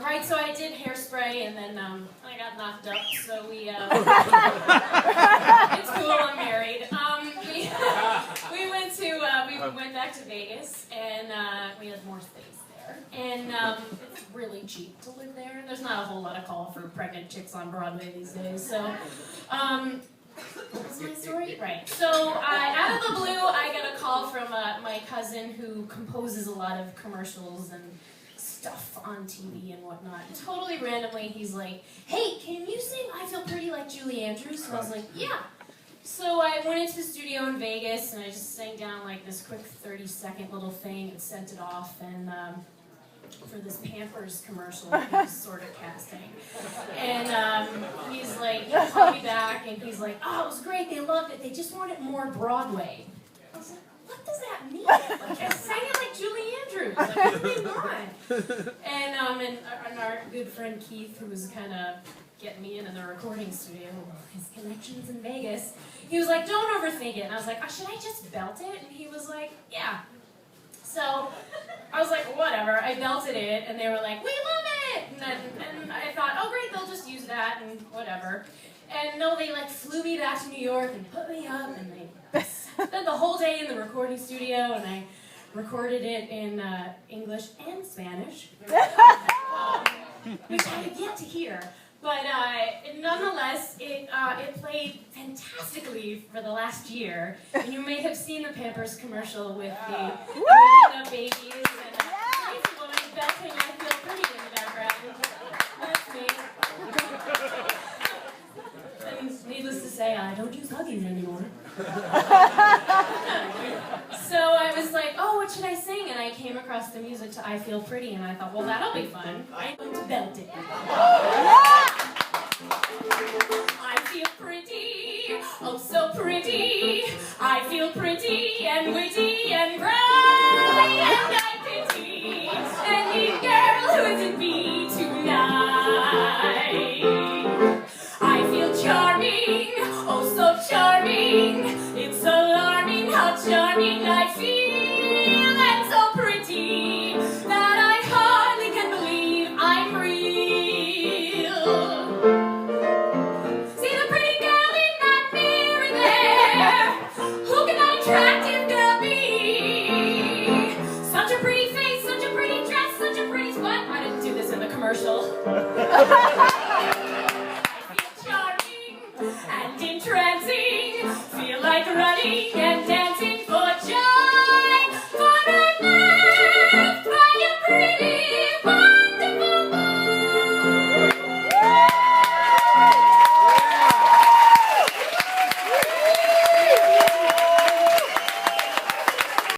Right, so I did Hairspray, and then I got knocked up, so we, it's cool, I'm married. We went back to Vegas, and we had more space there. And it's really cheap to live there. There's not a whole lot of call for pregnant chicks on Broadway these days, so, what was my story? Right. So, out of the blue, I got a call from my cousin who composes a lot of commercials and stuff on TV and whatnot. And totally randomly, he's like, "Hey, can you sing I Feel Pretty like Julie Andrews?" And I was like, "Yeah." So I went into the studio in Vegas, and I just sang down like this quick 30-second little thing and sent it off, and for this Pampers commercial he was sort of casting. And he's like, he called me back, and he's like, "Oh, it was great, they loved it, they just wanted more Broadway." I was like, what does that mean? Like, I sang it like Julie Andrews. Like, what do they want? And our good friend Keith, who was kind of getting me into the recording studio, his connections in Vegas, he was like, "Don't overthink it." And I was like, "Oh, should I just belt it?" And he was like, "Yeah." So I was like, whatever. I belted it, and they were like, "We love it!" And I thought, oh great, they'll just use that and whatever. And no, they like flew me back to New York and put me up, and they spent the whole day in the recording studio, and I recorded it in English and Spanish, which I have yet to hear. But nonetheless, it played fantastically for the last year. And you may have seen the Pampers commercial with the waking up babies and a crazy woman belting I Feel Pretty in the background. That's me. And needless to say, I don't use Huggies anymore. So I was like, oh, what should I sing? And I came across the music to I Feel Pretty, and I thought, well, that'll be fun. I'm going to belt it. I feel pretty, oh so pretty. I feel pretty and witty and bright, and I pity any girl who isn't me tonight. I feel charming, oh so charming. It's alarming how charming I feel, and so pretty that I hardly can believe I'm real. See the pretty girl in that mirror there? Who can that attractive girl be? Such a pretty face, such a pretty dress, such a pretty... What? I didn't do this in the commercial.